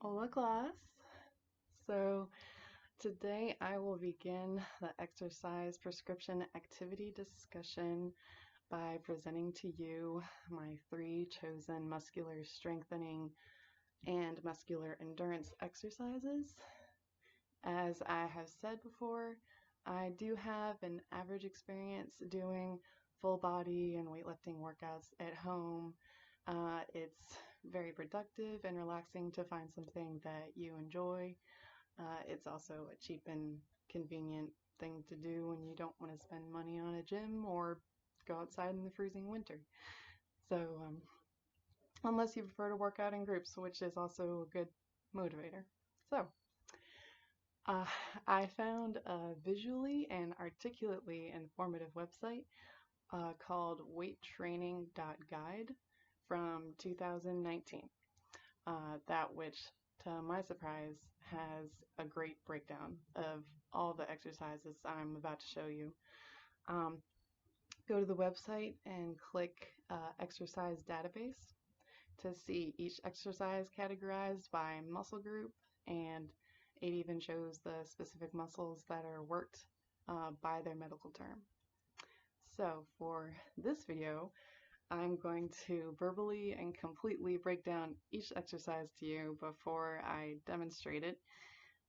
Hola class. So today I will begin the exercise prescription activity discussion by presenting to you my three chosen muscular strengthening and muscular endurance exercises. As I have said before, I do have an average experience doing full body and weightlifting workouts at home. It's very productive and relaxing to find something that you enjoy. It's also a cheap and convenient thing to do when you don't want to spend money on a gym or go outside in the freezing winter. So, unless you prefer to work out in groups, which is also a good motivator. So, uh, I found a visually and articulately informative website called weighttraining.guide from 2019. That which, to my surprise, has a great breakdown of all the exercises I'm about to show you. Go to the website and click exercise database to see each exercise categorized by muscle group, and it even shows the specific muscles that are worked by their medical term. So for this video, I'm going to verbally and completely break down each exercise to you before I demonstrate it.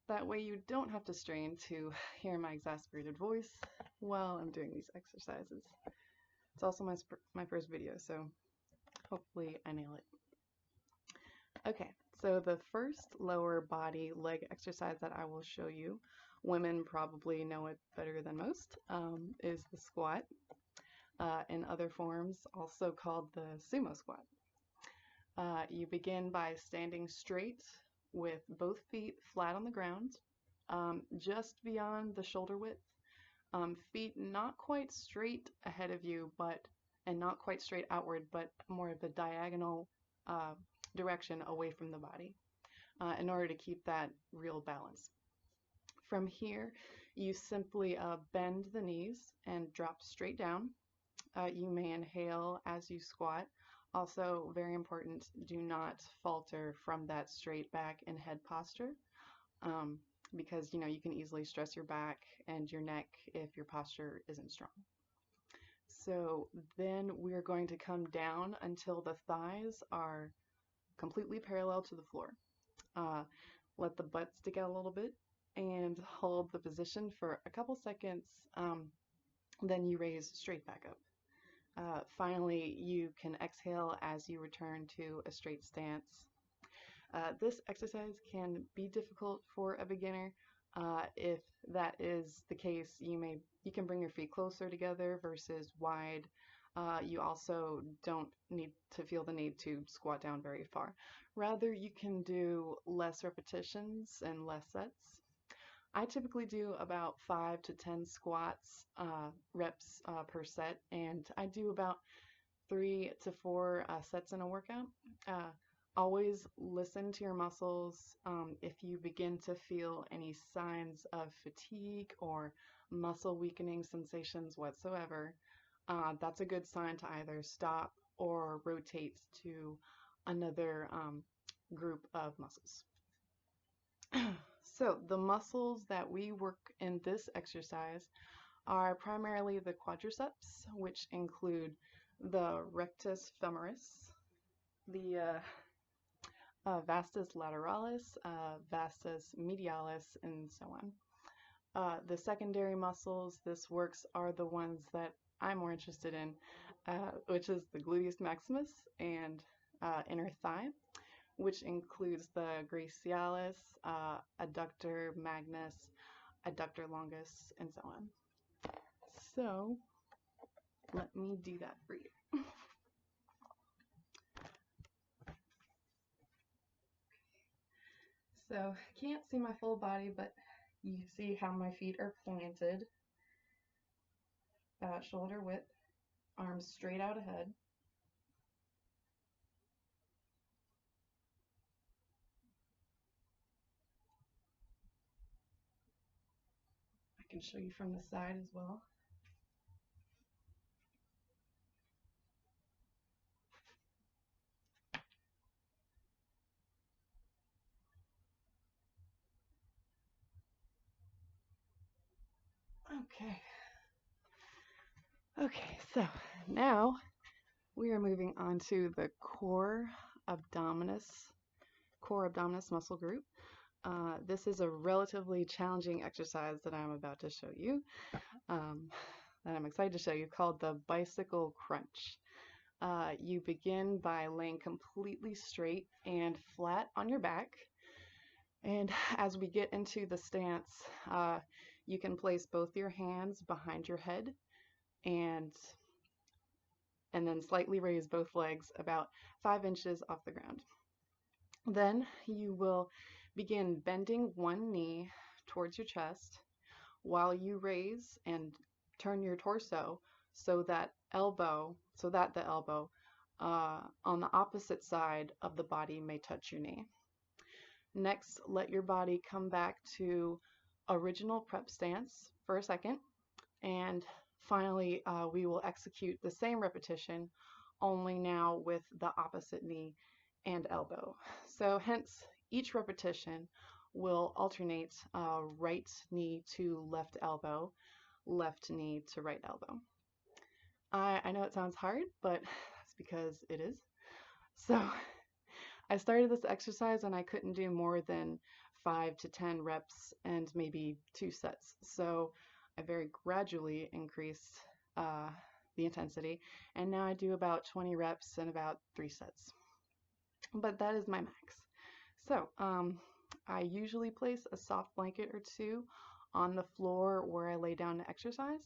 That way you don't have to strain to hear my exasperated voice while I'm doing these exercises. It's also my first video, so hopefully I nail it. Okay, so the first lower body leg exercise that I will show you, women probably know it better than most, is the squat. In other forms, also called the sumo squat. You begin by standing straight with both feet flat on the ground, just beyond the shoulder width. Feet not quite straight ahead of you, and not quite straight outward, but more of a diagonal direction away from the body, in order to keep that real balance. From here, you simply bend the knees and drop straight down. You may inhale as you squat. Also, very important, do not falter from that straight back and head posture, because you can easily stress your back and your neck if your posture isn't strong. So then we're going to come down until the thighs are completely parallel to the floor. Let the butt stick out a little bit and hold the position for a couple seconds. Then you raise straight back up. Finally, you can exhale as you return to a straight stance. This exercise can be difficult for a beginner. If that is the case, you can bring your feet closer together versus wide. You also don't need to feel the need to squat down very far. Rather, you can do less repetitions and less sets. I typically do about 5 to 10 squats reps per set, and I do about 3 to 4 sets in a workout. Always listen to your muscles. If you begin to feel any signs of fatigue or muscle weakening sensations whatsoever, that's a good sign to either stop or rotate to another group of muscles. So the muscles that we work in this exercise are primarily the quadriceps, which include the rectus femoris, the vastus lateralis, vastus medialis, and so on. The secondary muscles this works are the ones that I'm more interested in, which is the gluteus maximus and inner thigh, which includes the brachialis, adductor magnus, adductor longus, and so on. So let me do that for you. So can't see my full body, but you see how my feet are planted, about shoulder width, arms straight out ahead. I can show you from the side as well. Okay. Okay, so now we are moving on to the core abdominis muscle group. This is a relatively challenging exercise that I'm about to show you, that I'm excited to show you, called the bicycle crunch. You begin by laying completely straight and flat on your back. And as we get into the stance, you can place both your hands behind your head and then slightly raise both legs about 5 inches off the ground. Then you will begin bending one knee towards your chest while you raise and turn your torso so that the elbow on the opposite side of the body may touch your knee. Next, let your body come back to original prep stance for a second, and finally we will execute the same repetition, only now with the opposite knee and elbow. So hence each repetition will alternate right knee to left elbow, left knee to right elbow. I know it sounds hard, but that's because it is. So I started this exercise and I couldn't do more than 5 to 10 reps and maybe 2 sets. So I very gradually increased the intensity, and now I do about 20 reps and about 3 sets. But that is my max. So I usually place a soft blanket or two on the floor where I lay down to exercise.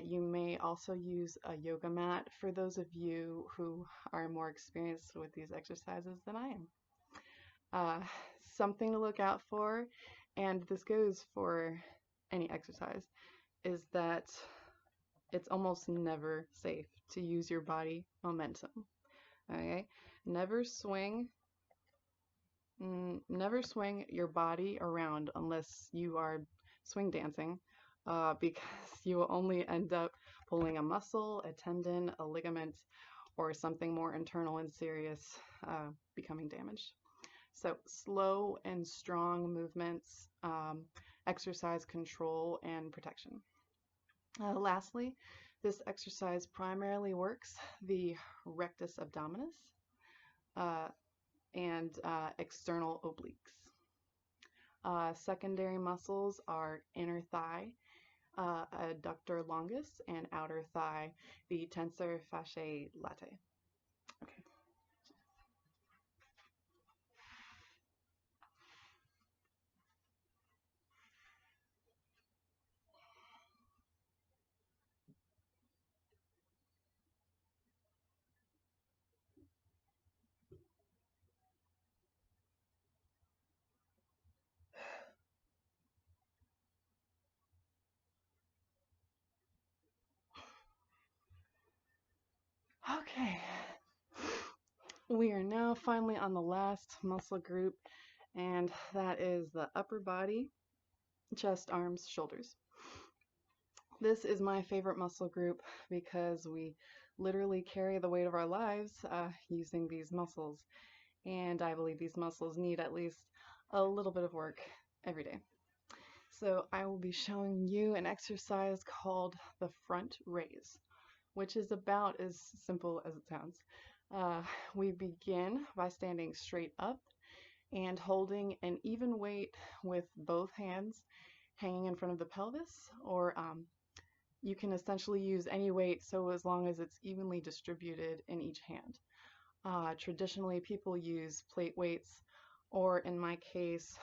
You may also use a yoga mat for those of you who are more experienced with these exercises than I am. Something to look out for, and this goes for any exercise, is that it's almost never safe to use your body momentum. Okay? Never swing your body around unless you are swing dancing, because you will only end up pulling a muscle, a tendon, a ligament, or something more internal and serious becoming damaged. So slow and strong movements, exercise control and protection. Lastly, this exercise primarily works the rectus abdominis and external obliques. Secondary muscles are inner thigh, adductor longus, and outer thigh, the tensor fasciae latae. Okay. Okay. We are now finally on the last muscle group, and that is the upper body, chest, arms, shoulders. This is my favorite muscle group because we literally carry the weight of our lives using these muscles, and I believe these muscles need at least a little bit of work every day. So I will be showing you an exercise called the front raise, which is about as simple as it sounds. We begin by standing straight up and holding an even weight with both hands hanging in front of the pelvis, or you can essentially use any weight so as long as it's evenly distributed in each hand. Traditionally, people use plate weights, or in my case,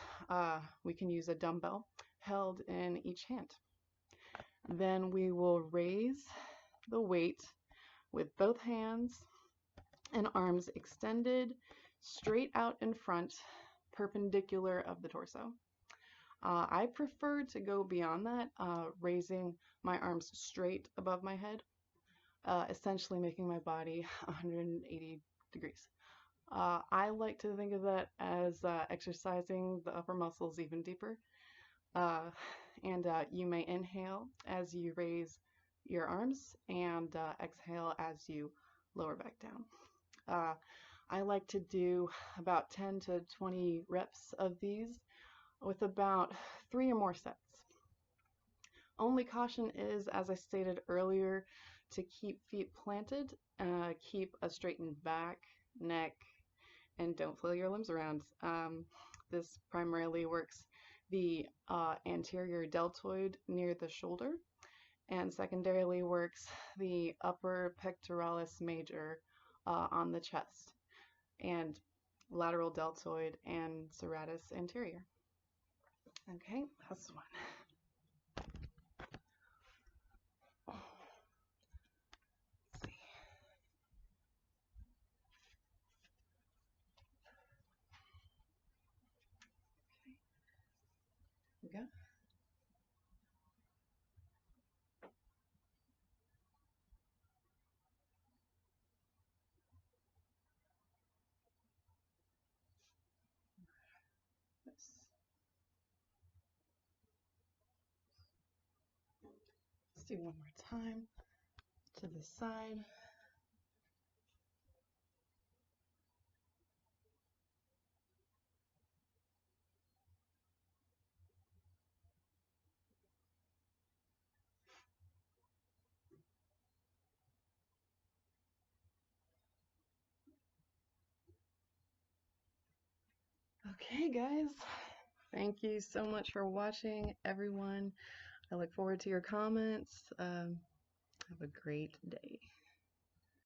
we can use a dumbbell held in each hand. Then we will raise the weight with both hands and arms extended straight out in front, perpendicular of the torso. I prefer to go beyond that, raising my arms straight above my head, essentially making my body 180 degrees. I like to think of that as exercising the upper muscles even deeper. And you may inhale as you raise your arms and exhale as you lower back down. I like to do about 10 to 20 reps of these with about 3 or more sets. only caution is, as I stated earlier, to keep feet planted, keep a straightened back, neck, and don't flail your limbs around. This primarily works the anterior deltoid near the shoulder, and secondarily works the upper pectoralis major on the chest, and lateral deltoid and serratus anterior. Okay, that's one. Let's see. Okay, here we go. Let's do one more time to the side. Okay, guys, thank you so much for watching, everyone. I look forward to your comments. Have a great day.